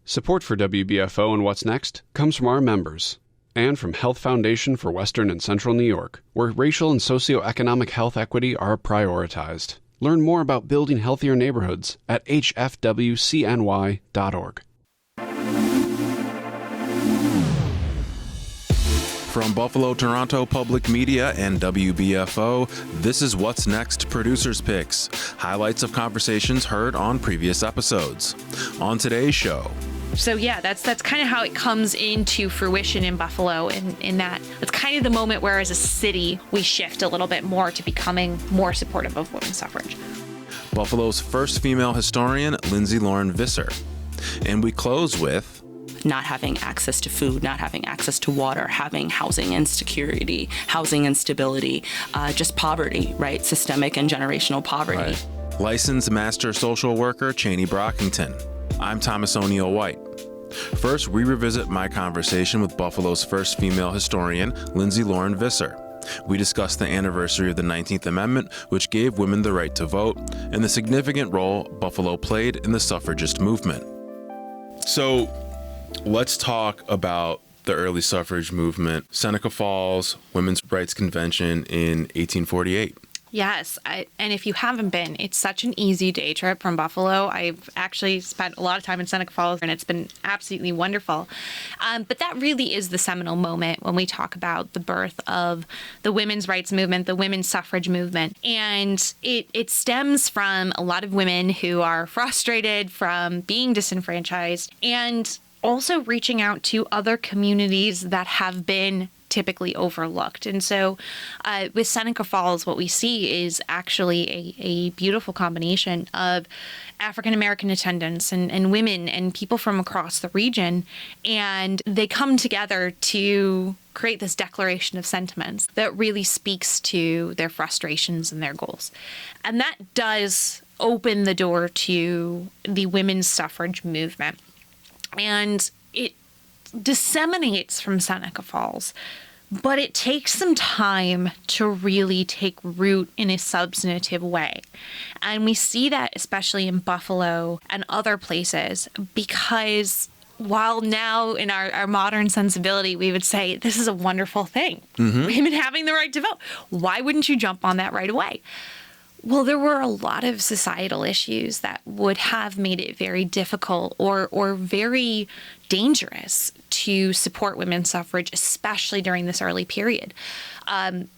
Support for WBFO and What's Next comes from our members and from Health Foundation for Western and Central New York, where racial and socioeconomic health equity are prioritized. Learn more about building healthier neighborhoods at hfwcny.org. From Buffalo, Toronto Public Media and WBFO, this is What's Next Producers Picks, highlights of conversations heard on previous episodes. On today's show. So yeah, that's kind of how it comes into fruition in Buffalo, in that it's kind of the moment where as a city we shift a little bit more to becoming more supportive of women's suffrage. Buffalo's first female historian, Lindsey Visser. And we close with not having access to food, not having access to water, having housing insecurity, housing instability, just poverty, right? Systemic and generational poverty. Right. Licensed master social worker, Cheney Brockington. I'm Thomas O'Neill White. First, we revisit my conversation with Buffalo's first female historian, Lindsey Visser. We discuss the anniversary of the 19th Amendment, which gave women the right to vote, and the significant role Buffalo played in the suffragist movement. So, let's talk about the early suffrage movement. Seneca Falls Women's Rights Convention in 1848. Yes, and if you haven't been, it's such an easy day trip from Buffalo. I've actually spent a lot of time in Seneca Falls, and it's been absolutely wonderful. But that really is the seminal moment when we talk about the birth of the women's rights movement, the women's suffrage movement. And it stems from a lot of women who are frustrated from being disenfranchised and also reaching out to other communities that have been typically overlooked. And so with Seneca Falls, what we see is actually a beautiful combination of African-American attendants and women and people from across the region. And they come together to create this declaration of sentiments that really speaks to their frustrations and their goals. And that does open the door to the women's suffrage movement. And it disseminates from Seneca Falls, but it takes some time to really take root in a substantive way. And we see that especially in Buffalo and other places, because while now in our modern sensibility, we would say this is a wonderful thing, women having the right to vote. Why wouldn't you jump on that right away? Well, there were a lot of societal issues that would have made it very difficult or very dangerous to support women's suffrage, especially during this early period.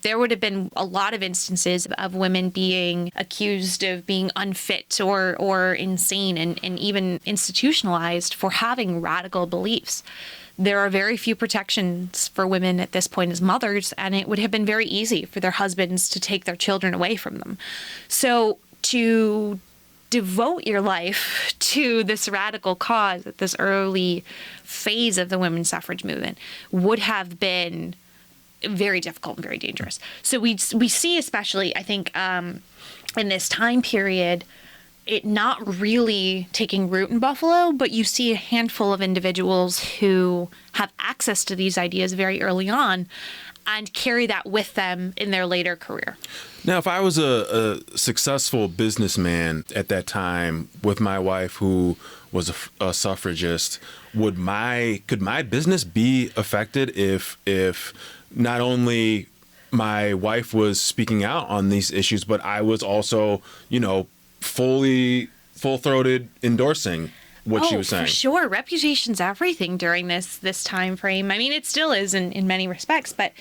There would have been a lot of instances of women being accused of being unfit or insane and even institutionalized for having radical beliefs. There are very few protections for women at this point as mothers, and it would have been very easy for their husbands to take their children away from them. So to devote your life to this radical cause at this early phase of the women's suffrage movement would have been very difficult and very dangerous. So we see, especially, I think, in this time period, it not really taking root in Buffalo, but you see a handful of individuals who have access to these ideas very early on and carry that with them in their later career. Now, if I was a successful businessman at that time with my wife who was a suffragist, could my business be affected if not only my wife was speaking out on these issues, but I was also, full-throated endorsing what she was saying? For sure. Reputation's everything during this time frame. I mean, it still is in many respects, but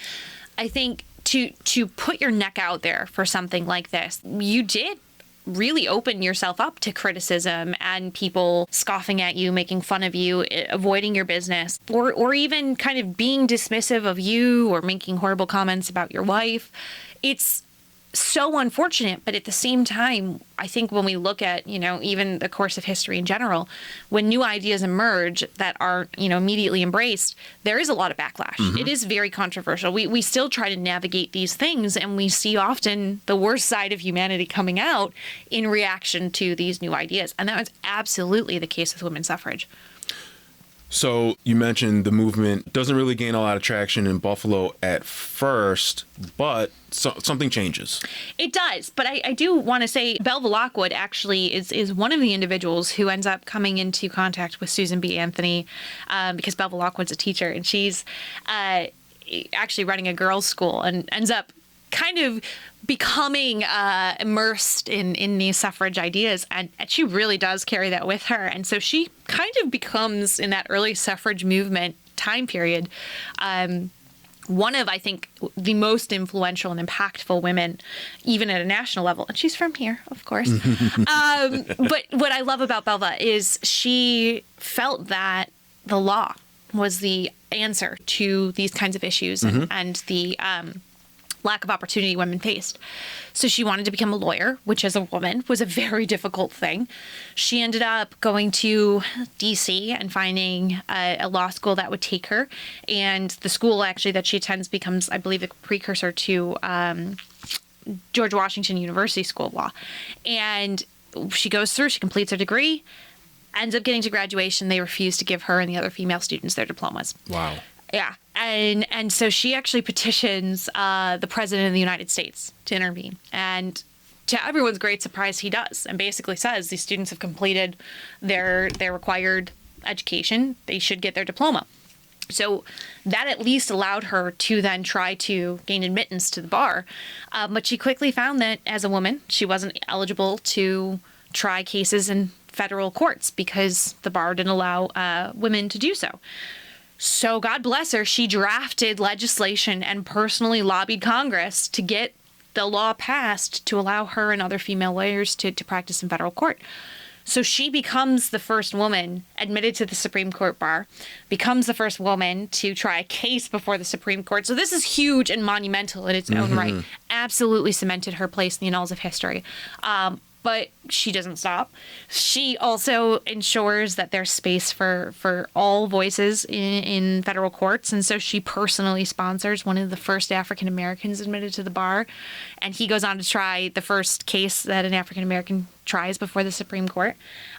I think to put your neck out there for something like this, you did really open yourself up to criticism and people scoffing at you, making fun of you, avoiding your business, or even kind of being dismissive of you or making horrible comments about your wife. It's so unfortunate, but at the same time, I think when we look at, even the course of history in general, when new ideas emerge that aren't, immediately embraced, there is a lot of backlash. Mm-hmm. It is very controversial. We still try to navigate these things, and we see often the worst side of humanity coming out in reaction to these new ideas. And that was absolutely the case with women's suffrage. So you mentioned the movement doesn't really gain a lot of traction in Buffalo at first, but something changes. It does, but I do want to say Belva Lockwood actually is one of the individuals who ends up coming into contact with Susan B. Anthony, because Belva Lockwood's a teacher, and she's actually running a girls' school and ends up kind of becoming immersed in these suffrage ideas, and she really does carry that with her. And so she kind of becomes, in that early suffrage movement time period, one of, I think, the most influential and impactful women, even at a national level. And she's from here, of course. But what I love about Belva is she felt that the law was the answer to these kinds of issues and the lack of opportunity women faced. So she wanted to become a lawyer, which as a woman was a very difficult thing. She ended up going to DC and finding a law school that would take her. And the school actually that she attends becomes, I believe, a precursor to George Washington University School of Law. And she goes through, she completes her degree, ends up getting to graduation. They refuse to give her and the other female students their diplomas. Wow. Yeah. And so she actually petitions the president of the United States to intervene. And to everyone's great surprise, he does, and basically says these students have completed their required education. They should get their diploma. So that at least allowed her to then try to gain admittance to the bar. But she quickly found that as a woman, she wasn't eligible to try cases in federal courts because the bar didn't allow women to do so. So God bless her, she drafted legislation and personally lobbied Congress to get the law passed to allow her and other female lawyers to practice in federal court. So she becomes the first woman admitted to the Supreme Court bar, becomes the first woman to try a case before the Supreme Court. So this is huge and monumental in its own right. Absolutely cemented her place in the annals of history. But she doesn't stop. She also ensures that there's space for all voices in federal courts. And so she personally sponsors one of the first African Americans admitted to the bar. And he goes on to try the first case that an African American tries before the Supreme Court.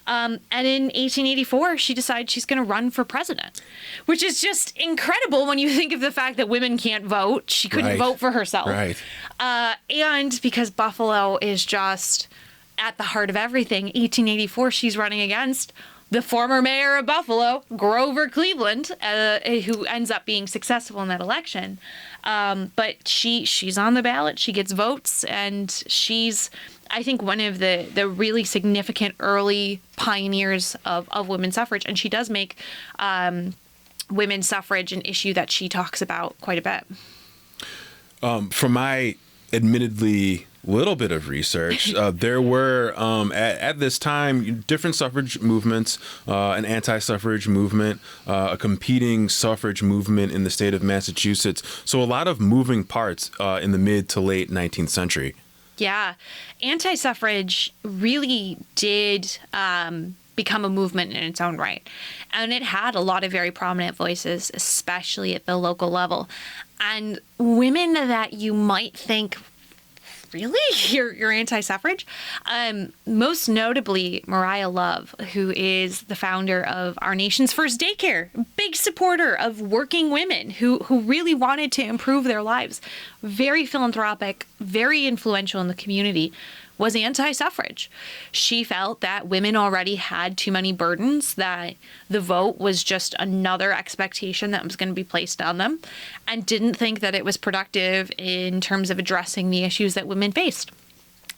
And in 1884, she decides she's going to run for president, which is just incredible when you think of the fact that women can't vote. She couldn't vote for herself. Right. And because Buffalo is just at the heart of everything, 1884, she's running against the former mayor of Buffalo, Grover Cleveland, who ends up being successful in that election. But she's on the ballot, she gets votes, and she's, I think, one of the really significant early pioneers of women's suffrage. And she does make women's suffrage an issue that she talks about quite a bit. From my admittedly little bit of research, there were at this time different suffrage movements, an anti-suffrage movement, a competing suffrage movement in the state of Massachusetts. So a lot of moving parts in the mid to late 19th century. Yeah, anti-suffrage really did become a movement in its own right. And it had a lot of very prominent voices, especially at the local level. And women that you might think, really? You're anti-suffrage? Most notably, Maria Love, who is the founder of our nation's first daycare, big supporter of working women who really wanted to improve their lives, very philanthropic, very influential in the community, was anti-suffrage. She felt that women already had too many burdens, that the vote was just another expectation that was going to be placed on them, and didn't think that it was productive in terms of addressing the issues that women faced.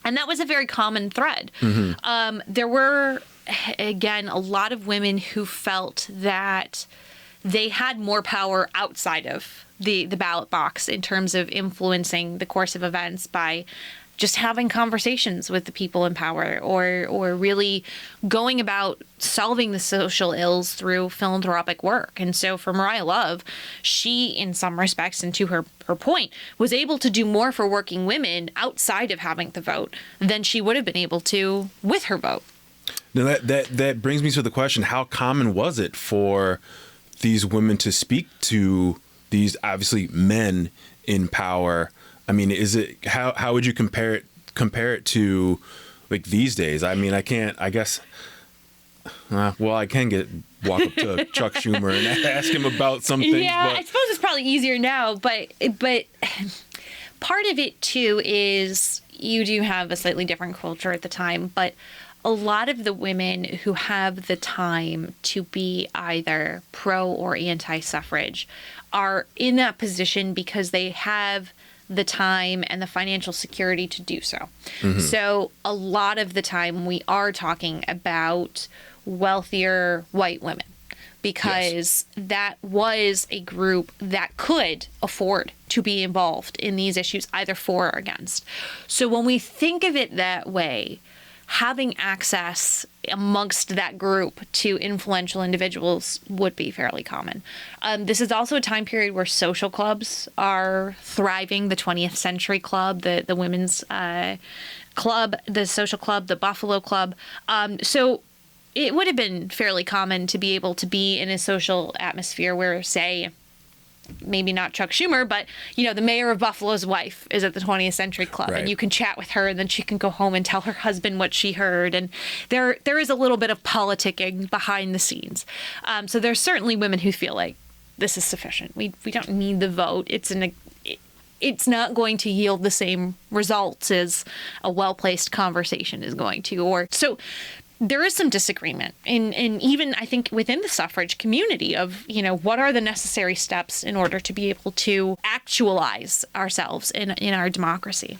And that was a very common thread. There were, again, a lot of women who felt that they had more power outside of the ballot box in terms of influencing the course of events by just having conversations with the people in power, or really going about solving the social ills through philanthropic work. And so for Maria Love, she, in some respects, and to her point, was able to do more for working women outside of having the vote than she would have been able to with her vote. Now that brings me to the question, how common was it for these women to speak to these, obviously, men in power? I mean, is it how would you compare it to like these days? I mean, I guess Well, I can walk up to Chuck Schumer and ask him about some things. Yeah, but I suppose it's probably easier now, but part of it too is you do have a slightly different culture at the time, but a lot of the women who have the time to be either pro or anti-suffrage are in that position because they have the time and the financial security to do so. So a lot of the time we are talking about wealthier white women because that was a group that could afford to be involved in these issues either for or against. So when we think of it that way, having access amongst that group to influential individuals would be fairly common. This is also a time period where social clubs are thriving. The 20th Century Club, the Women's Club, the Social Club, the Buffalo Club. So it would have been fairly common to be able to be in a social atmosphere where, say, maybe not Chuck Schumer, but, the mayor of Buffalo's wife is at the 20th Century Club, right. And you can chat with her, and then she can go home and tell her husband what she heard. And there is a little bit of politicking behind the scenes. So there's certainly women who feel like this is sufficient. We don't need the vote. It's not going to yield the same results as a well-placed conversation is going to. There is some disagreement in even, I think, within the suffrage community of, what are the necessary steps in order to be able to actualize ourselves in our democracy.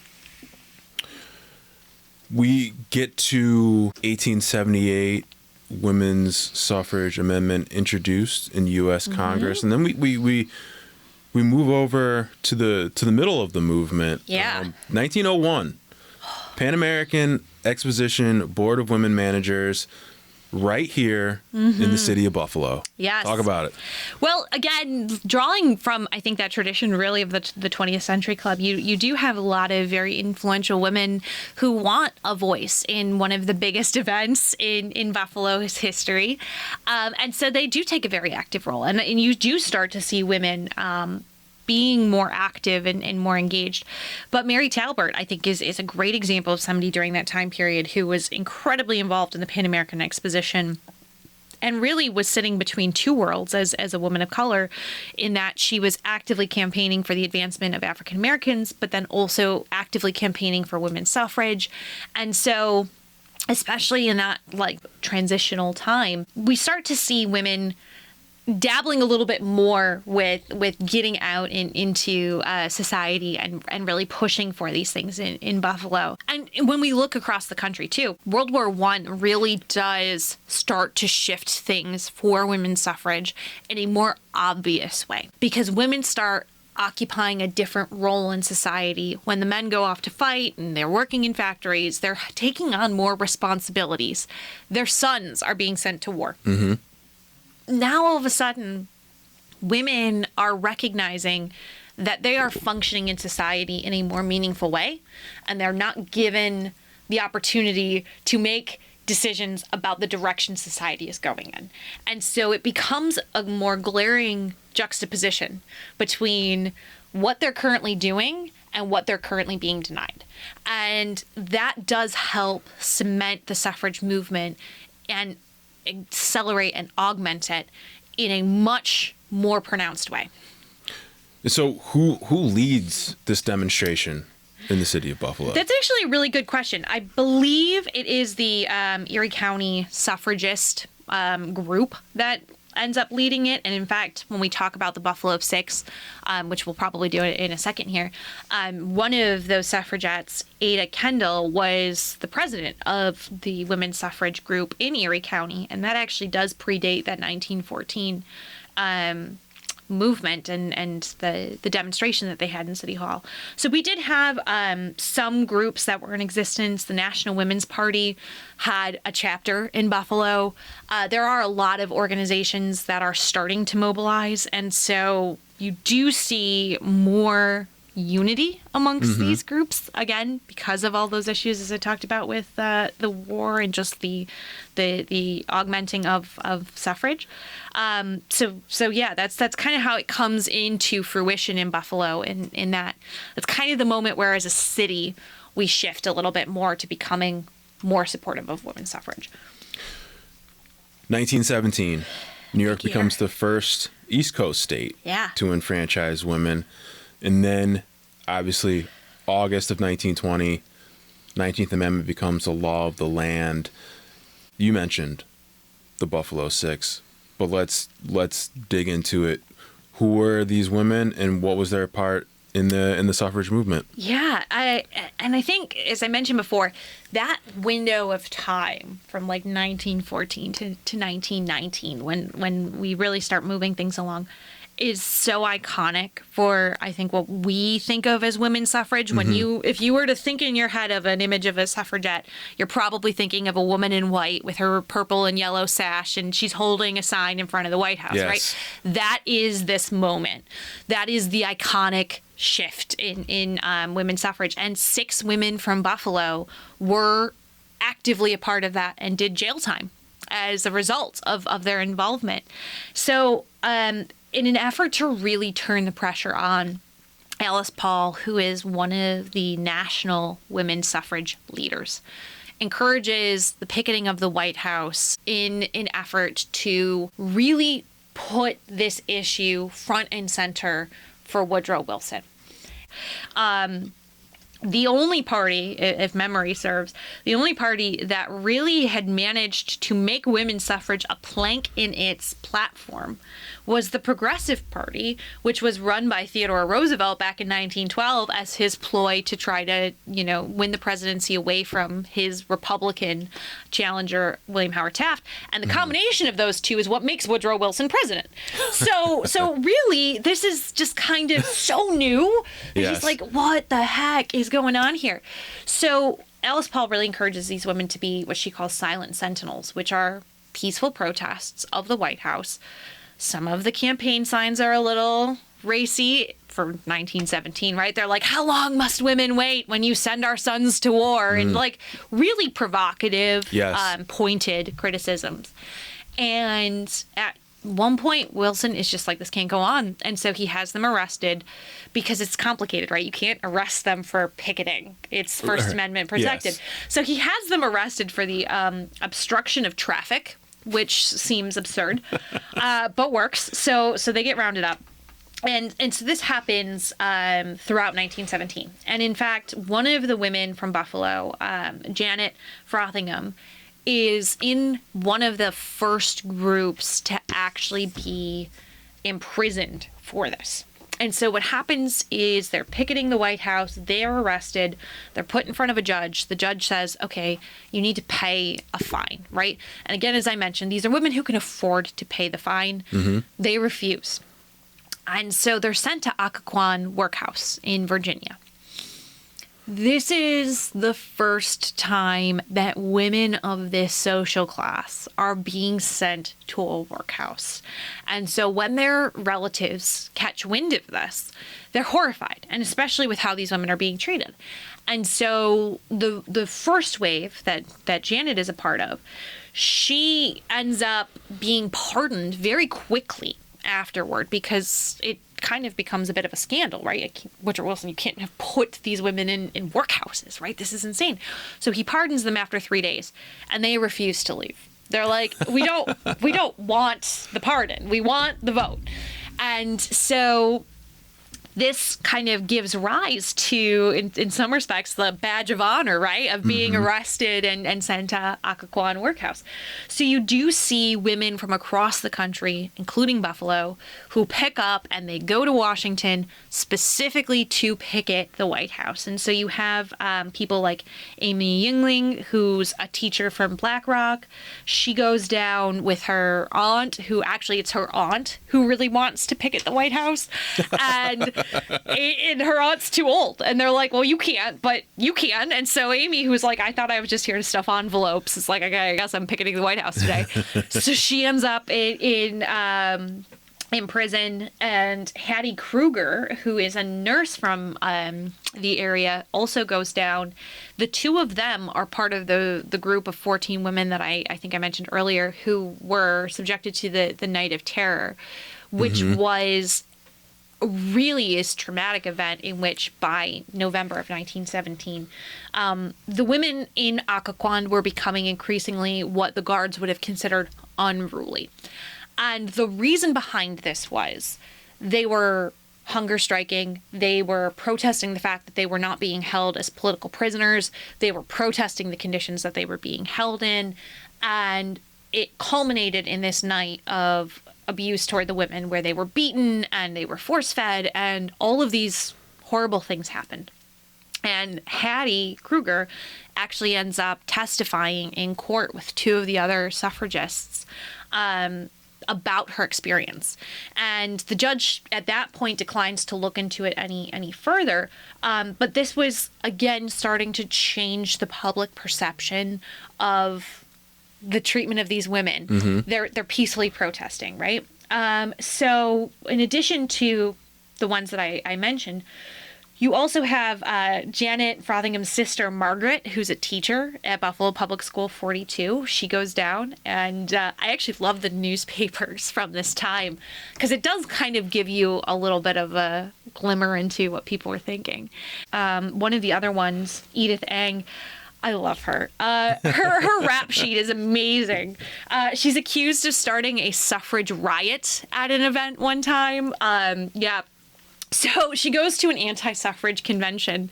We get to 1878, women's suffrage amendment introduced in U.S. Congress, and then we move over to the middle of the movement. Yeah. 1901, Pan American Exposition Board of Women Managers, right here in the city of Buffalo. Yes. Talk about it. Well, again, drawing from, I think, that tradition really of the 20th Century Club, you do have a lot of very influential women who want a voice in one of the biggest events in Buffalo's history. And so they do take a very active role. And you do start to see women being more active and more engaged. But Mary Talbert, I think, is a great example of somebody during that time period who was incredibly involved in the Pan American Exposition and really was sitting between two worlds as a woman of color, in that she was actively campaigning for the advancement of African Americans, but then also actively campaigning for women's suffrage. And so, especially in that transitional time, we start to see women dabbling a little bit more with getting out into society and really pushing for these things in Buffalo. And when we look across the country too, World War I really does start to shift things for women's suffrage in a more obvious way, because women start occupying a different role in society. When the men go off to fight and they're working in factories, they're taking on more responsibilities. Their sons are being sent to war. Mm-hmm. Now, all of a sudden, women are recognizing that they are functioning in society in a more meaningful way, and they're not given the opportunity to make decisions about the direction society is going in. And so it becomes a more glaring juxtaposition between what they're currently doing and what they're currently being denied. And that does help cement the suffrage movement and accelerate and augment it in a much more pronounced way. So who leads this demonstration in the city of Buffalo? That's actually a really good question. I believe it is the Erie County suffragist group that ends up leading it. And in fact, when we talk about the Buffalo Six, which we'll probably do it in a second here, one of those suffragettes, Ada Kendall, was the president of the women's suffrage group in Erie County. And that actually does predate that 1914 movement and the demonstration that they had in City Hall. So we did have some groups that were in existence. The National Women's Party had a chapter in Buffalo. There are a lot of organizations that are starting to mobilize, and so you do see more unity amongst these groups, again, because of all those issues, as I talked about with the war and just the augmenting of suffrage. So yeah, that's kind of how it comes into fruition in Buffalo, in that it's kind of the moment where as a city we shift a little bit more to becoming more supportive of women's suffrage. 1917, New York Big year. becomes the first East Coast state Yeah. to enfranchise women. And then, obviously, August of 1920, 19th Amendment becomes the law of the land. You mentioned the Buffalo Six, but let's dig into it. Who were these women, and what was their part in the suffrage movement? Yeah, I think, as I mentioned before, that window of time from like 1914 to 1919, when we really start moving things along, is so iconic for, I think, what we think of as women's suffrage. When if you were to think in your head of an image of a suffragette, you're probably thinking of a woman in white with her purple and yellow sash, and she's holding a sign in front of the White House, Yes. right? That is this moment. That is the iconic shift in women's suffrage. And 6 women from Buffalo were actively a part of that and did jail time as a result of their involvement. So, in an effort to really turn the pressure on, Alice Paul, who is one of the national women's suffrage leaders, encourages the picketing of the White House in an effort to really put this issue front and center for Woodrow Wilson. The only party, if memory serves, the only party that really had managed to make women's suffrage a plank in its platform was the Progressive Party, which was run by Theodore Roosevelt back in 1912 as his ploy to try to, win the presidency away from his Republican challenger, William Howard Taft. And the combination of those two is what makes Woodrow Wilson president. So really, this is just kind of so new. And Yes. he's like, what the heck is going on here? So Alice Paul really encourages these women to be what she calls silent sentinels, which are peaceful protests of the White House. Some of the campaign signs are a little racy for 1917, right? They're like, how long must women wait when you send our sons to war? And like really provocative, Yes. pointed criticisms. And at one point, Wilson is just like, this can't go on. And so he has them arrested because it's complicated, right? You can't arrest them for picketing. It's First Amendment protected. Yes. So he has them arrested for the obstruction of traffic, which seems absurd, but works. So they get rounded up. And so this happens throughout 1917. And in fact, one of the women from Buffalo, Janet Frothingham, is in one of the first groups to actually be imprisoned for this. And so what happens is they're picketing the White House, they're arrested, they're put in front of a judge. The judge says, okay, you need to pay a fine, right? And again, as I mentioned, these are women who can afford to pay the fine. They refuse. And so they're sent to Occoquan Workhouse in Virginia. This is the first time that women of this social class are being sent to a workhouse. And so when their relatives catch wind of this, they're horrified, and especially with how these women are being treated. And so the first wave that Janet is a part of, she ends up being pardoned very quickly afterward because it kind of becomes a bit of a scandal, right? Woodrow Wilson, you can't have put these women in workhouses, right? This is insane. So he pardons them after 3 days, and they refuse to leave. They're like, we don't want the pardon. We want the vote. And so this kind of gives rise to, in some respects, the badge of honor, right, of being arrested and sent to Occoquan Workhouse. So you do see women from across the country, including Buffalo, who pick up and they go to Washington specifically to picket the White House. And so you have people like Amy Yingling, who's a teacher from Black Rock. She goes down with her aunt, who actually it's her aunt who really wants to picket the White House. And her aunt's too old, and they're like, well, you can't, but you can. And so Amy, who's like, I thought I was just here to stuff envelopes, is like, okay, I guess I'm picketing the White House today. So she ends up in prison, and Hattie Kruger, who is a nurse from the area, also goes down. The two of them are part of the group of 14 women that I think I mentioned earlier who were subjected to the Night of Terror, which was really is traumatic event in which by November of 1917, the women in Occoquan were becoming increasingly what the guards would have considered unruly. And the reason behind this was they were hunger striking. They were protesting the fact that they were not being held as political prisoners. They were protesting the conditions that they were being held in. And it culminated in this night of abuse toward the women where they were beaten and they were force-fed and all of these horrible things happened. And Hattie Kruger actually ends up testifying in court with two of the other suffragists about her experience. And the judge at that point declines to look into it any further. But this was, again, starting to change the public perception of the treatment of these women. Mm-hmm. They're peacefully protesting, right? So in addition to the ones that I mentioned, you also have Janet Frothingham's sister, Margaret, who's a teacher at Buffalo Public School 42. She goes down, and I actually love the newspapers from this time because it does kind of give you a little bit of a glimmer into what people were thinking. One of the other ones, Edith Ang, I love her. Her rap sheet is amazing. She's accused of starting a suffrage riot at an event one time. So she goes to an anti-suffrage convention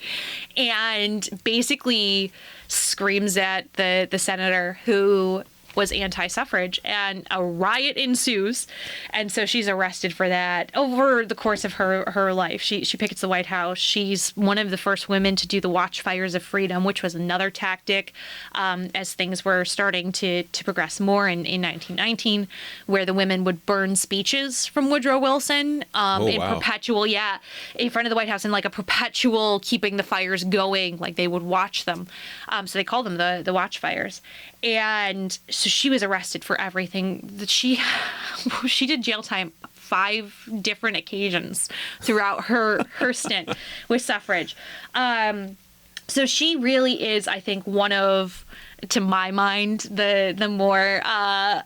and basically screams at the senator who was anti-suffrage, and a riot ensues. And so she's arrested for that over the course of her life. She pickets the White House. She's one of the first women to do the Watchfires of Freedom, which was another tactic as things were starting to progress more in 1919, where the women would burn speeches from Woodrow Wilson perpetual, in front of the White House, in like a perpetual keeping the fires going, like they would watch them. So they called them the Watchfires. And so she was arrested for everything that she did jail time 5 different occasions throughout her stint with suffrage. So she really is, I think, one of, to my mind, the more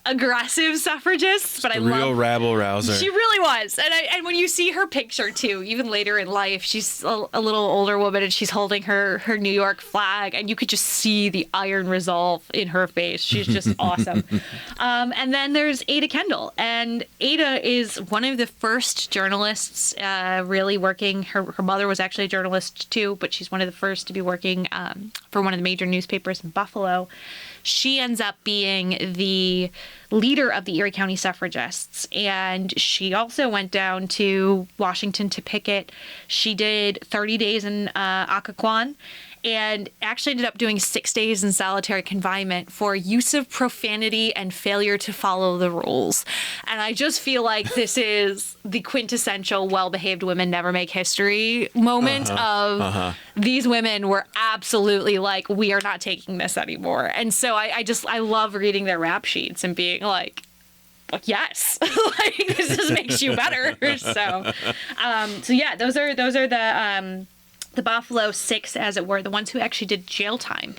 aggressive suffragists. But I love real rabble rouser. She really was, and when you see her picture too, even later in life, she's a little older woman and she's holding her New York flag, and you could just see the iron resolve in her face. She's just awesome. And then there's Ada Kendall, and Ada is one of the first journalists really working. Her mother was actually a journalist too, but she's one of the first to be working for one of the major newspapers in Buffalo. She ends up being the leader of the Erie County suffragists, and she also went down to Washington to picket. She did 30 days in Occoquan, and actually ended up doing 6 days in solitary confinement for use of profanity and failure to follow the rules. And I just feel like this is the quintessential well-behaved women never make history moment of these women were absolutely like, we are not taking this anymore. And so I love reading their rap sheets and being like, yes, like this just makes you better. So yeah, those are the Buffalo Six, as it were, the ones who actually did jail time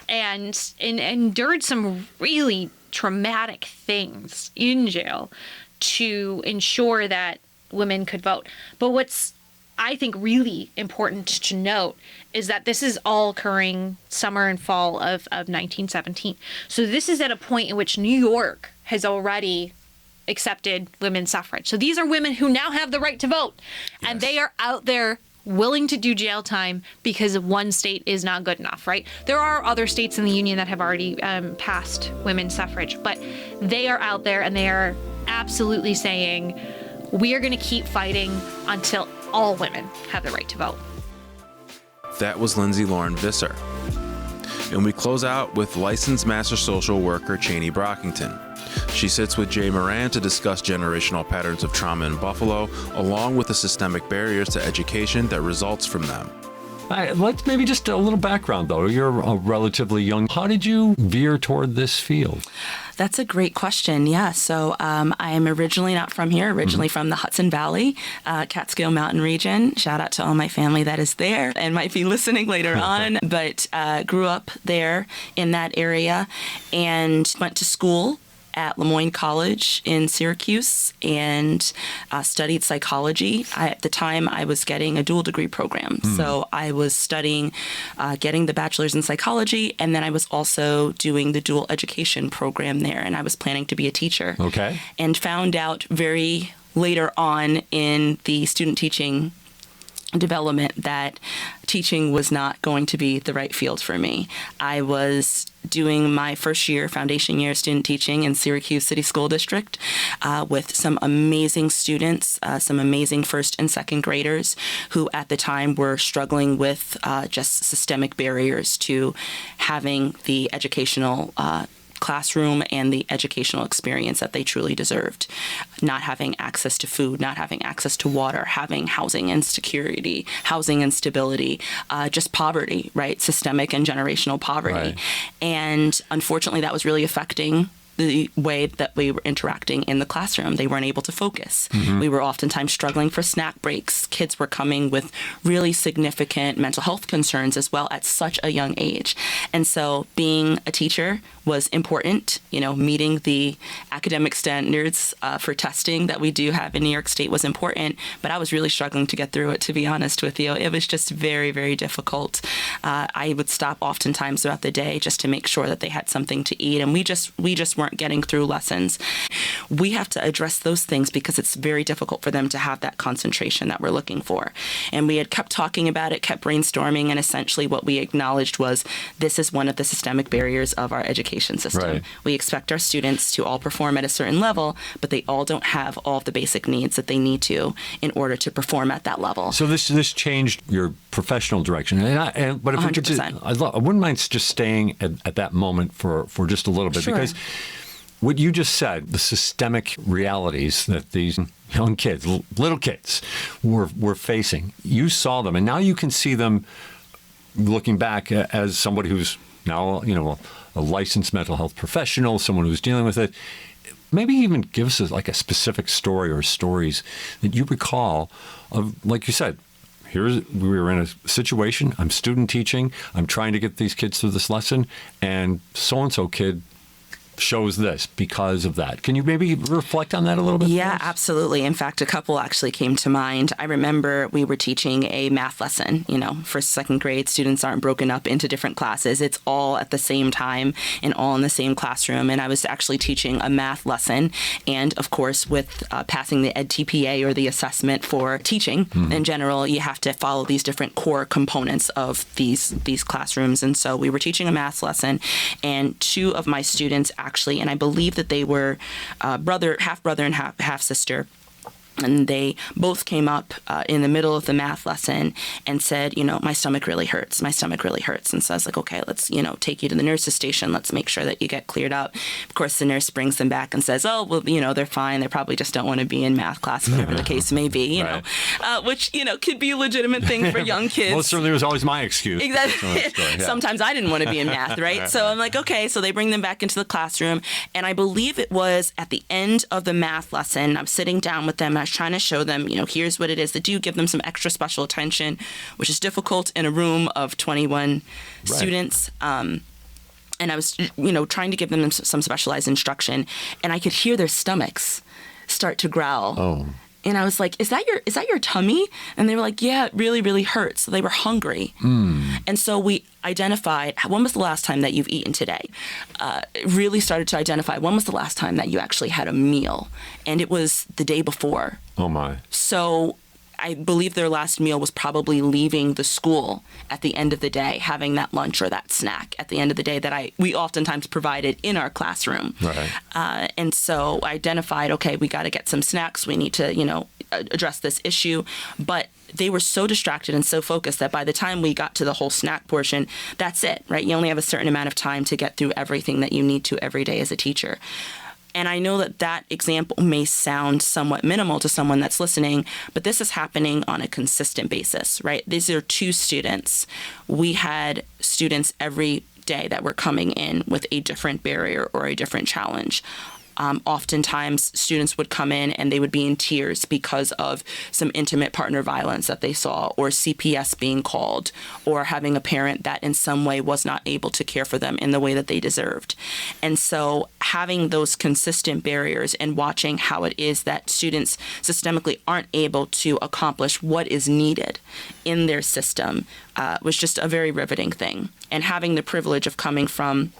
and endured some really traumatic things in jail to ensure that women could vote. But what's, I think, really important to note is that this is all occurring summer and fall of 1917. So this is at a point in which New York has already accepted women's suffrage. So these are women who now have the right to vote, and they are out there willing to do jail time because one state is not good enough, right? There are other states in the Union that have already passed women's suffrage, but they are out there and they are absolutely saying, we are going to keep fighting until all women have the right to vote. That was Lindsey Lauren Visser. And we close out with licensed master social worker Cheney Brockington. She sits with Jay Moran to discuss generational patterns of trauma in Buffalo, along with the systemic barriers to education that results from them. Let's maybe just a little background, though. You're relatively young. How did you veer toward this field? That's a great question. Yeah. So I am originally not from here, from the Hudson Valley, Catskill Mountain region. Shout out to all my family that is there and might be listening later on. But grew up there in that area and went to school at Lemoyne College in Syracuse and studied psychology. At the time, I was getting a dual degree program. So I was studying, getting the bachelor's in psychology, and then I was also doing the dual education program there, and I was planning to be a teacher. Okay. And found out very later on in the student teaching development that teaching was not going to be the right field for me. I was doing my first year, foundation year, student teaching in Syracuse City School District with some amazing students, some amazing first and second graders who at the time were struggling with just systemic barriers to having the educational classroom and the educational experience that they truly deserved. Not having access to food, not having access to water, having housing insecurity, housing instability, just poverty, right? Systemic and generational poverty. Right. And unfortunately, that was really affecting the way that we were interacting in the classroom. They weren't able to focus. We were oftentimes struggling for snack breaks. Kids were coming with really significant mental health concerns as well at such a young age. And so being a teacher was important, meeting the academic standards for testing that we do have in New York State was important, but I was really struggling to get through it, to be honest with you. It was just very, very difficult. I would stop oftentimes throughout the day just to make sure that they had something to eat, and we just weren't getting through lessons. We have to address those things because it's very difficult for them to have that concentration that we're looking for. And we had kept talking about it, kept brainstorming, and essentially what we acknowledged was this is one of the systemic barriers of our education system. Right. We expect our students to all perform at a certain level, but they all don't have all of the basic needs that they need to in order to perform at that level. So this changed your professional direction, but if we could 100%. I wouldn't mind just staying at that moment for just a little bit. Sure. Because what you just said, the systemic realities that these young kids, little kids, were facing, you saw them, and now you can see them looking back as somebody who's now, a licensed mental health professional, someone who's dealing with it. Maybe even give us a specific story or stories that you recall of, like you said, we were in a situation, I'm student teaching, I'm trying to get these kids through this lesson, and so-and-so kid shows this because of that. Can you maybe reflect on that a little bit? Yeah, please? absolutely. In fact, a couple actually came to mind. I remember we were teaching a math lesson. First, second grade, students aren't broken up into different classes. It's all at the same time and all in the same classroom. And I was actually teaching a math lesson. And of course, with passing the EdTPA or the assessment for teaching in general, you have to follow these different core components of these classrooms. And so we were teaching a math lesson, and two of my students actually, and I believe that they were half brother and half sister. And they both came up in the middle of the math lesson and said, my stomach really hurts. My stomach really hurts. And so I was like, okay, let's, take you to the nurse's station. Let's make sure that you get cleared up. Of course, the nurse brings them back and says, oh, well, they're fine. They probably just don't want to be in math class, whatever the case may be, Right. Which, could be a legitimate thing for young kids. Well, it certainly was always my excuse. Exactly. Sometimes I didn't want to be in math, right? So I'm like, okay. So they bring them back into the classroom. And I believe it was at the end of the math lesson, I'm sitting down with them and I was trying to show them, here's what it is. They do give them some extra special attention, which is difficult in a room of 21 students. And I was, trying to give them some specialized instruction, and I could hear their stomachs start to growl. Oh. And I was like, is that your tummy? And they were like, yeah, it really, really hurts. So they were hungry. And so we identified, when was the last time that you've eaten today? Really started to identify, when was the last time that you actually had a meal? And it was the day before. Oh, my. So I believe their last meal was probably leaving the school at the end of the day, having that lunch or that snack at the end of the day that we oftentimes provided in our classroom. Right. And so I identified, okay, we got to get some snacks. We need to, address this issue. But they were so distracted and so focused that by the time we got to the whole snack portion, that's it, right? You only have a certain amount of time to get through everything that you need to every day as a teacher. And I know that example may sound somewhat minimal to someone that's listening, but this is happening on a consistent basis, right? These are two students. We had students every day that were coming in with a different barrier or a different challenge. Oftentimes, students would come in and they would be in tears because of some intimate partner violence that they saw, or CPS being called, or having a parent that in some way was not able to care for them in the way that they deserved. And so having those consistent barriers and watching how it is that students systemically aren't able to accomplish what is needed in their system was just a very riveting thing. And having the privilege of coming from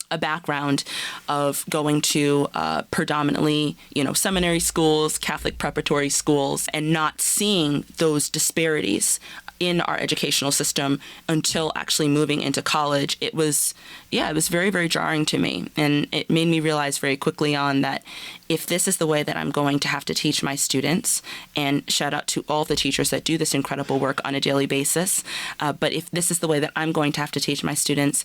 a background of going to predominantly, seminary schools, Catholic preparatory schools, and not seeing those disparities in our educational system until actually moving into college, it was very, very jarring to me. And it made me realize very quickly on that if this is the way that I'm going to have to teach my students, and shout out to all the teachers that do this incredible work on a daily basis, but if this is the way that I'm going to have to teach my students,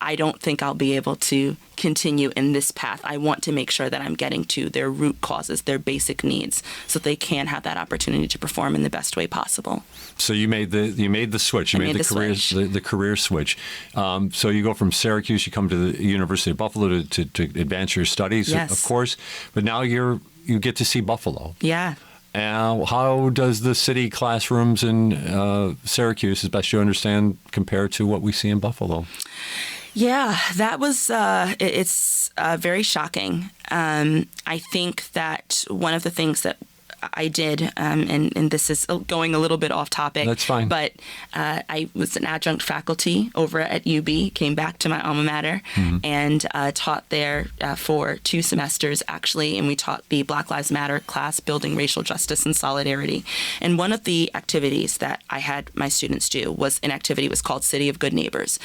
I don't think I'll be able to continue in this path. I want to make sure that I'm getting to their root causes, their basic needs, so they can have that opportunity to perform in the best way possible. So you made the switch. You made the career switch. So you go from Syracuse, you come to the University of Buffalo to advance your studies, yes, of course. But now you get to see Buffalo. Yeah. How does the city classrooms in Syracuse, as best you understand, compare to what we see in Buffalo? Yeah, that was, it's very shocking. I think that one of the things that I did, and this is going a little bit off topic. That's fine. But I was an adjunct faculty over at UB, came back to my alma mater, and taught there for 2 semesters, actually. And we taught the Black Lives Matter class, Building Racial Justice and Solidarity. And one of the activities that I had my students do was called City of Good Neighbors.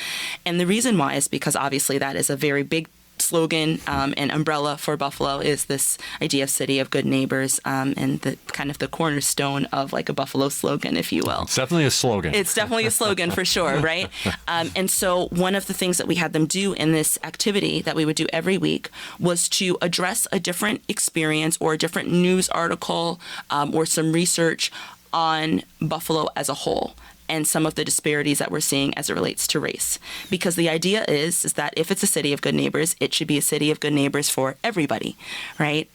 And the reason why is because obviously that is a very big slogan and umbrella for Buffalo is this idea of City of Good Neighbors, and the kind of the cornerstone of like a Buffalo slogan, if you will. It's definitely a slogan. It's definitely a slogan for sure, right? And so one of the things that we had them do in this activity that we would do every week was to address a different experience or a different news article or some research on Buffalo as a whole, and some of the disparities that we're seeing as it relates to race. Because the idea is that if it's a city of good neighbors, it should be a city of good neighbors for everybody, right?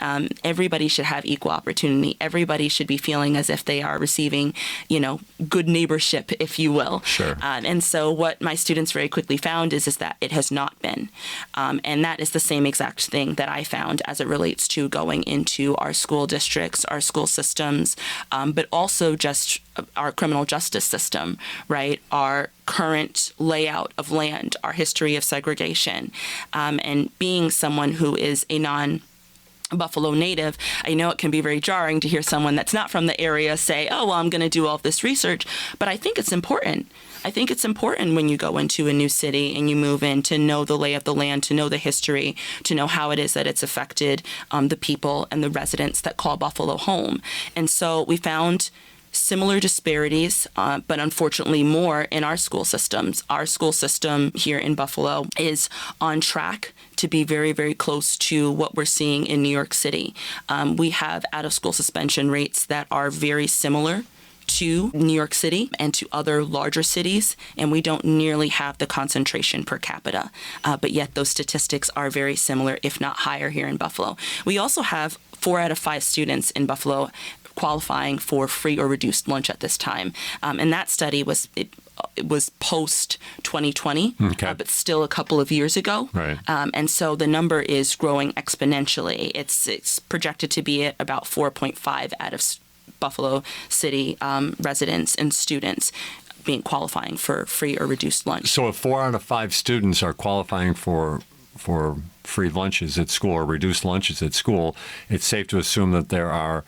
Everybody should have equal opportunity. Everybody should be feeling as if they are receiving, good neighborship, if you will. Sure. And so what my students very quickly found is that it has not been. And that is the same exact thing that I found as it relates to going into our school districts, our school systems, but also just our criminal justice system, right? Our current layout of land, our history of segregation, and being someone who is a non-Buffalo native, I know it can be very jarring to hear someone that's not from the area say, oh, well, I'm going to do all of this research, but I think it's important. I think it's important when you go into a new city and you move in to know the lay of the land, to know the history, to know how it is that it's affected the people and the residents that call Buffalo home. And so we found similar disparities, but unfortunately more in our school systems. Our school system here in Buffalo is on track to be very, very close to what we're seeing in New York City. We have out-of-school suspension rates that are very similar to New York City and to other larger cities, and we don't nearly have the concentration per capita. But yet those statistics are very similar, if not higher, here in Buffalo. We also have 4 out of 5 students in Buffalo qualifying for free or reduced lunch at this time. And that study was post 2020, okay, but still a couple of years ago. Right. And so the number is growing exponentially. It's projected to be at about 4.5 out of Buffalo City residents and students qualifying for free or reduced lunch. So if 4 out of 5 students are qualifying for free lunches at school or reduced lunches at school, it's safe to assume that there are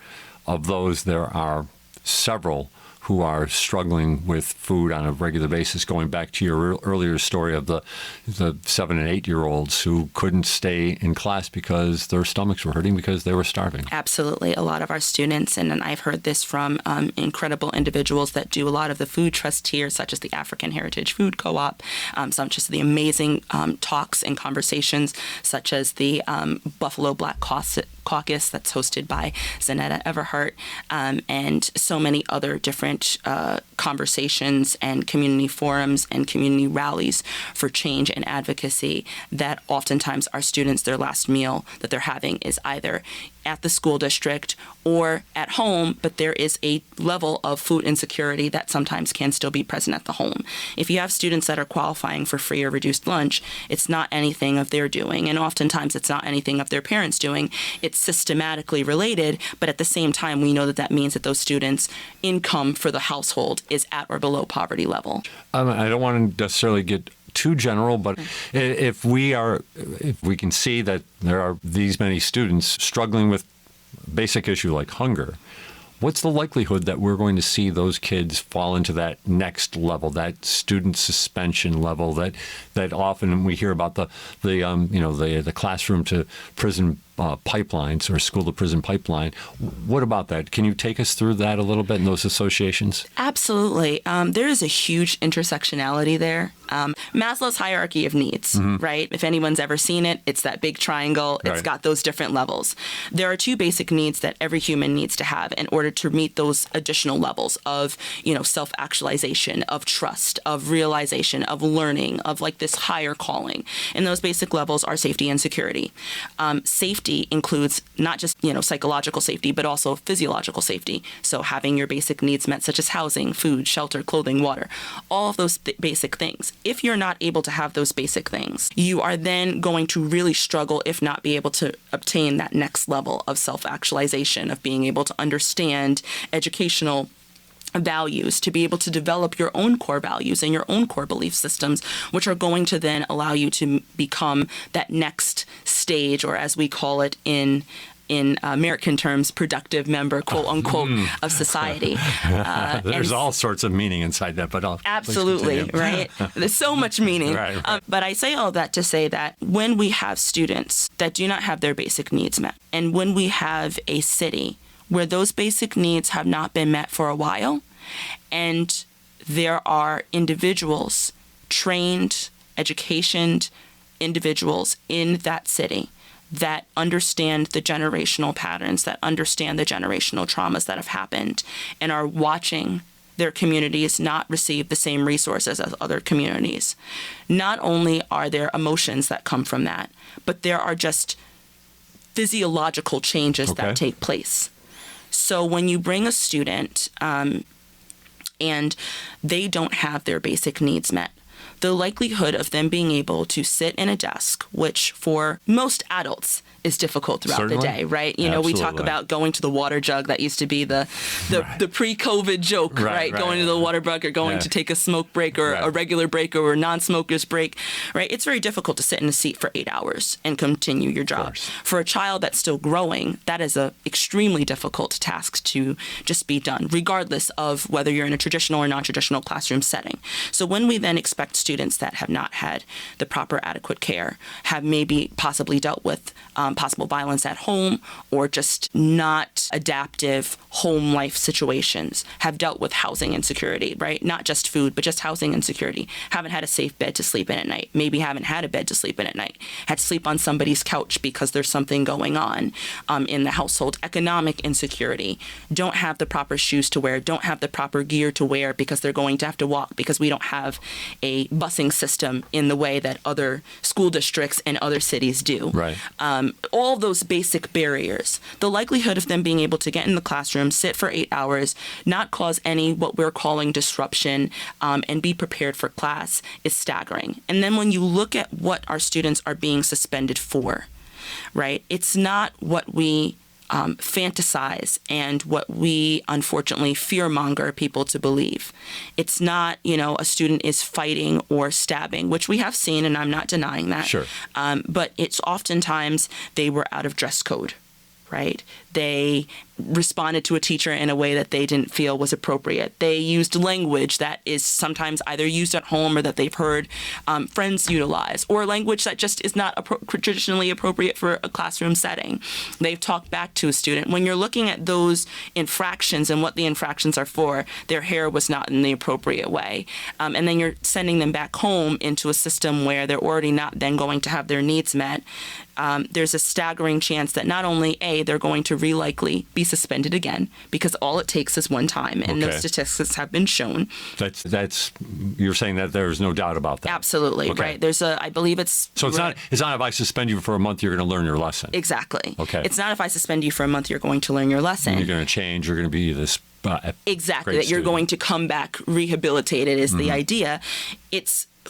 several who are struggling with food on a regular basis, going back to your earlier story of the 7 and 8-year-olds who couldn't stay in class because their stomachs were hurting because they were starving. Absolutely. A lot of our students, and I've heard this from incredible individuals that do a lot of the food trust here, such as the African Heritage Food Co-op, such as the amazing talks and conversations, such as the Buffalo Black caucus that's hosted by Zanetta Everhart, and so many other different conversations and community forums and community rallies for change and advocacy, that oftentimes our students, their last meal that they're having is either at the school district or at home, but there is a level of food insecurity that sometimes can still be present at the home. If you have students that are qualifying for free or reduced lunch, it's not anything of their doing, and oftentimes it's not anything of their parents' doing. It's systematically related, but at the same time, we know that that means that those students' income for the household is at or below poverty level. I don't want to necessarily get too general, but if we can see that there are these many students struggling with a basic issue like hunger, what's the likelihood that we're going to see those kids fall into that next level, that student suspension level that often we hear about the classroom to prison pipelines or school to prison pipeline? What about that? Can you take us through that a little bit in those associations? Absolutely. There is a huge intersectionality there. Maslow's hierarchy of needs, right? If anyone's ever seen it, it's that big triangle. It's got those different levels. There are two basic needs that every human needs to have in order to meet those additional levels of, self-actualization, of trust, of realization, of learning, of like this higher calling. And those basic levels are safety and security. Safety includes not just, psychological safety, but also physiological safety. So having your basic needs met, such as housing, food, shelter, clothing, water, all of those basic things. If you're not able to have those basic things, you are then going to really struggle, if not be able to obtain that next level of self-actualization, of being able to understand educational values, to be able to develop your own core values and your own core belief systems, which are going to then allow you to become that next stage, or as we call it in American terms, productive member, quote unquote, of society. There's all sorts of meaning inside that, but absolutely, right? There's so much meaning. Right. But I say all that to say that when we have students that do not have their basic needs met, and when we have a city where those basic needs have not been met for a while, and there are individuals, trained, educated individuals in that city that understand the generational patterns, that understand the generational traumas that have happened, and are watching their communities not receive the same resources as other communities. Not only are there emotions that come from that, but there are just physiological changes that take place. So when you bring a student and they don't have their basic needs met, the likelihood of them being able to sit in a desk, which for most adults is difficult throughout the day, right? We talk about going to the water jug. That used to be the pre-COVID joke, right? Going to the water jug, or going to take a smoke break, or a regular break, or a non-smoker's break, right? It's very difficult to sit in a seat for 8 hours and continue your job. For a child that's still growing, that is a extremely difficult task to just be done, regardless of whether you're in a traditional or non-traditional classroom setting. So when we then expect students that have not had the proper adequate care, have maybe possibly dealt with possible violence at home, or just not adaptive home life situations, have dealt with housing insecurity, right? Not just food, but just housing insecurity. Haven't had a safe bed to sleep in at night. Maybe haven't had a bed to sleep in at night. Had to sleep on somebody's couch because there's something going on in the household. Economic insecurity. Don't have the proper shoes to wear. Don't have the proper gear to wear because they're going to have to walk, because we don't have a busing system in the way that other school districts and other cities do. Right. All those basic barriers, the likelihood of them being able to get in the classroom, sit for 8 hours, not cause any what we're calling disruption, and be prepared for class is staggering. And then when you look at what our students are being suspended for, right, it's not what we fantasize and what we unfortunately fearmonger people to believe. It's not, a student is fighting or stabbing, which we have seen, and I'm not denying that. Sure. But it's oftentimes they were out of dress code, right? They responded to a teacher in a way that they didn't feel was appropriate. They used language that is sometimes either used at home or that they've heard friends utilize, or language that just is not traditionally appropriate for a classroom setting. They've talked back to a student. When you're looking at those infractions and what the infractions are for, their hair was not in the appropriate way. And then you're sending them back home into a system where they're already not then going to have their needs met. There's a staggering chance that not only they're going to likely be suspended again, because all it takes is one time, and those statistics have been shown. That's you're saying that there's no doubt about that. Absolutely, right. There's I believe it's so it's not if I suspend you for a month, you're going to learn your lesson. Exactly. Okay. It's not if I suspend you for a month, you're going to learn your lesson. You're going to change. You're going to be this. Exactly. That you're going to come back rehabilitated is the idea.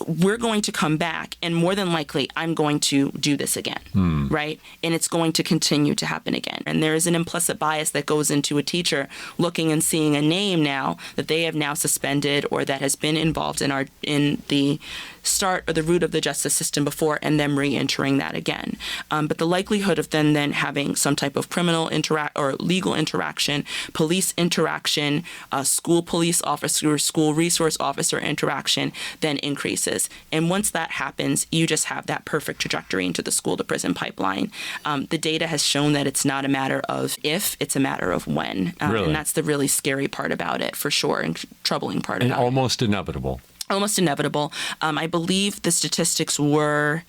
We're going to come back, and more than likely, I'm going to do this again, right? And it's going to continue to happen again. And there is an implicit bias that goes into a teacher looking and seeing a name now that they have now suspended or that has been involved in the start or the root of the justice system before, and them re-entering that again. But the likelihood of then having some type of criminal or legal interaction, police interaction, school police officer, school resource officer interaction then increases. And once that happens, you just have that perfect trajectory into the school to prison pipeline. The data has shown that it's not a matter of if, it's a matter of when. Really? And that's the really scary part about it, for sure, and troubling part about it. Almost inevitable. Almost inevitable. I believe the statistics were,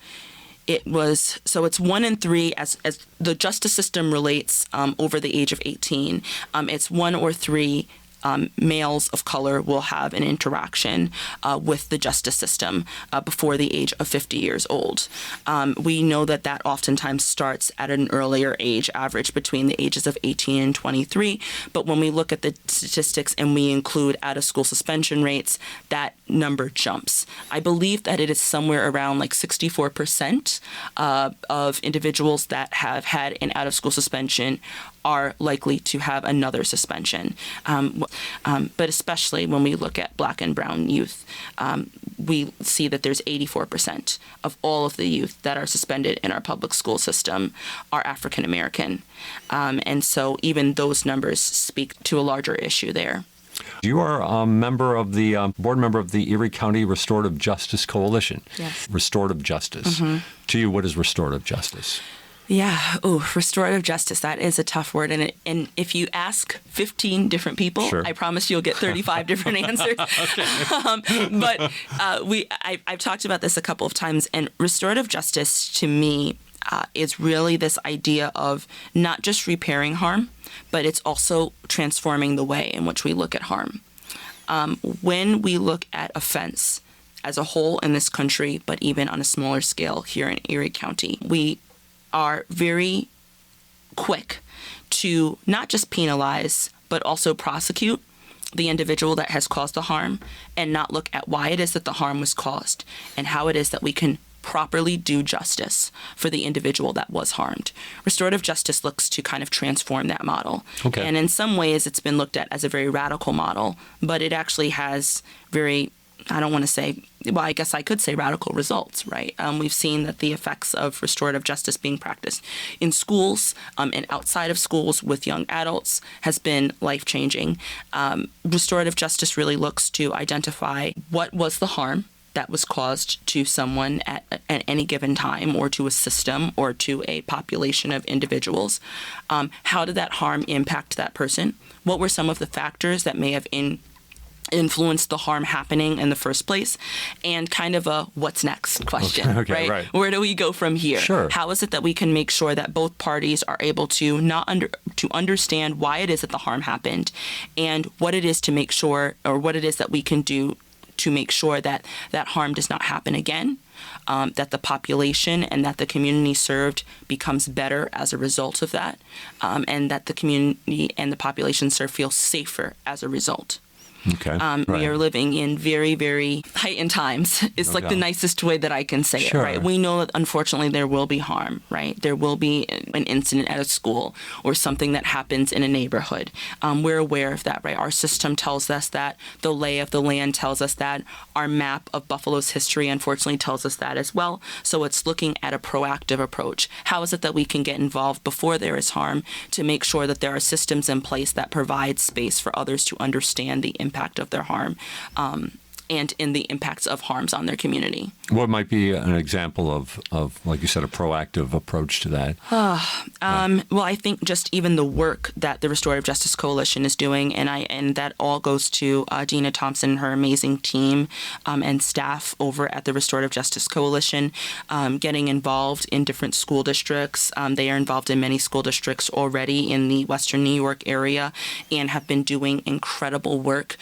it's 1 in 3 as the justice system relates over the age of 18. It's 1 or 3 males of color will have an interaction with the justice system before the age of 50 years old. We know that oftentimes starts at an earlier age, average between the ages of 18 and 23. But when we look at the statistics and we include out-of-school suspension rates, that number jumps. I believe that it is somewhere around like 64% of individuals that have had an out-of-school suspension are likely to have another suspension. But especially when we look at Black and brown youth, we see that there's 84% of all of the youth that are suspended in our public school system are African American. And so even those numbers speak to a larger issue there. You are a member of the board member of the Erie County Restorative Justice Coalition. Yes. Restorative justice. To you, what is restorative justice? Yeah. Restorative justice. That is a tough word. And if you ask 15 different people, Sure. I promise you'll get 35 different answers. But I've talked about this a couple of times. And restorative justice, to me, is really this idea of not just repairing harm, but it's also transforming the way in which we look at harm. When we look at offense as a whole in this country, but even on a smaller scale here in Erie County, we are very quick to not just penalize, but also prosecute the individual that has caused the harm and not look at why it is that the harm was caused and how it is that we can properly do justice for the individual that was harmed. Restorative justice looks to kind of transform that model. Okay. And in some ways, it's been looked at as a very radical model, but it actually has very, I don't want to say, well, I guess I could say radical results, right? We've seen that the effects of restorative justice being practiced in schools and outside of schools with young adults has been life-changing. Restorative justice really looks to identify what was the harm that was caused to someone at any given time, or to a system, or to a population of individuals. How did that harm impact that person? What were some of the factors that may have influenced the harm happening in the first place? And kind of a what's next question, Okay, right? Where do we go from here? Sure. How is it that we can make sure that both parties are able to to understand why it is that the harm happened, and what it is to make sure, or what it is that we can do to make sure that that harm does not happen again, that the population and that the community served becomes better as a result of that, and that the community and the population served feel safer as a result. Okay. We are living in very, very heightened times. It's like the nicest way that I can say it, right? We know that unfortunately there will be harm, right? There will be an incident at a school or something that happens in a neighborhood. We're aware of that, right? Our system tells us that. The lay of the land tells us that. Our map of Buffalo's history unfortunately tells us that as well. So it's looking at a proactive approach. How is it that we can get involved before there is harm to make sure that there are systems in place that provide space for others to understand the impact of their harm and in the impacts of harms on their community. What might be an example of, like you said, a proactive approach to that? Well, I think just even the work that the Restorative Justice Coalition is doing, and that all goes to Dina Thompson and her amazing team and staff over at the Restorative Justice Coalition, getting involved in different school districts. They are involved in many school districts already in the Western New York area and have been doing incredible work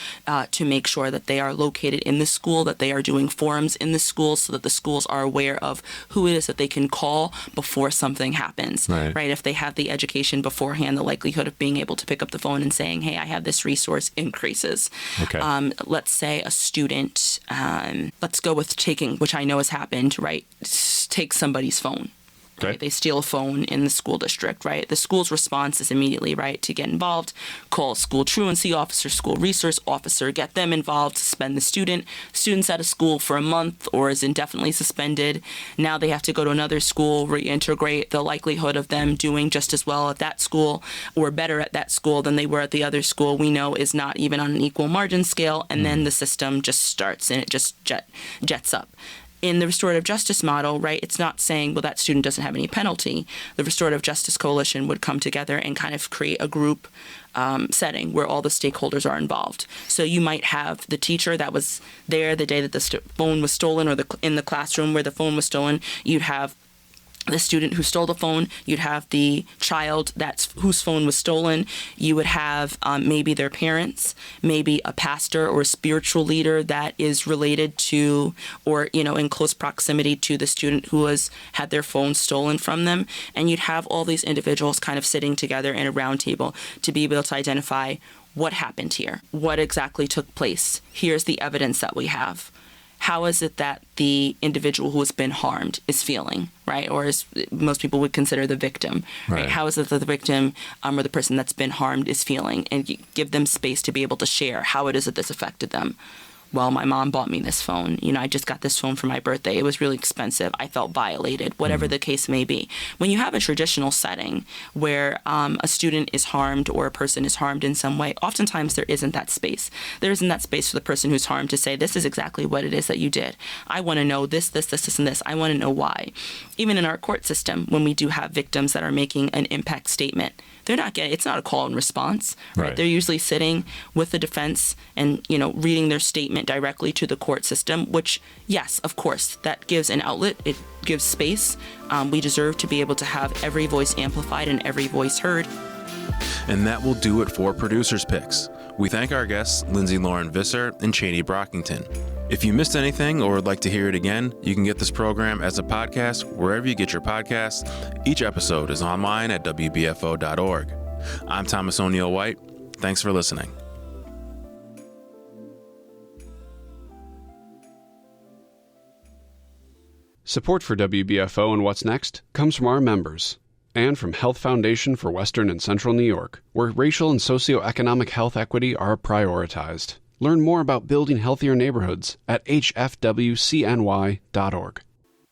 to make sure that they are located in the school, that they are doing forums in the schools so that the schools are aware of who it is that they can call before something happens, right? If they have the education beforehand, the likelihood of being able to pick up the phone and saying, hey, I have this resource increases. Okay. Let's say a student, let's go with taking, which I know has happened, right? Take somebody's phone. Okay. Right? They steal a phone in the school district, right? The school's response is immediately, right, to get involved, call a school truancy officer, school resource officer, get them involved, suspend the student. Student's out of school for a month or is indefinitely suspended. Now they have to go to another school, reintegrate. The likelihood of them doing just as well at that school or better at that school than they were at the other school, we know is not even on an equal margin scale. And then the system just starts and it just jets up. In the restorative justice model, right, it's not saying, well, that student doesn't have any penalty. The Restorative Justice Coalition would come together and kind of create a group setting where all the stakeholders are involved. So you might have the teacher that was there the day that the phone was stolen or in the classroom where the phone was stolen. You'd have the student who stole the phone, you'd have the child whose phone was stolen, you would have maybe their parents, maybe a pastor or a spiritual leader that is related to or, in close proximity to the student who had their phone stolen from them. And you'd have all these individuals kind of sitting together in a round table to be able to identify what happened here, what exactly took place. Here's the evidence that we have. How is it that the individual who has been harmed is feeling, right? Or as most people would consider the victim, right? How is it that the victim or the person that's been harmed is feeling? And you give them space to be able to share how it is that this affected them. Well, my mom bought me this phone. I just got this phone for my birthday. It was really expensive. I felt violated, whatever the case may be. When you have a traditional setting where a student is harmed or a person is harmed in some way, oftentimes there isn't that space. There isn't that space for the person who's harmed to say, this is exactly what it is that you did. I want to know this, and this. I want to know why. Even in our court system, when we do have victims that are making an impact statement, they're not getting, it's not a call and response, right? They're usually sitting with the defense and, reading their statement directly to the court system, which, yes, of course, that gives an outlet. It gives space. We deserve to be able to have every voice amplified and every voice heard. And that will do it for Producers Picks. We thank our guests, Lindsey Lauren Visser and Cheney Brockington. If you missed anything or would like to hear it again, you can get this program as a podcast wherever you get your podcasts. Each episode is online at WBFO.org. I'm Thomas O'Neill White. Thanks for listening. Support for WBFO and What's Next comes from our members and from Health Foundation for Western and Central New York, where racial and socioeconomic health equity are prioritized. Learn more about building healthier neighborhoods at hfwcny.org.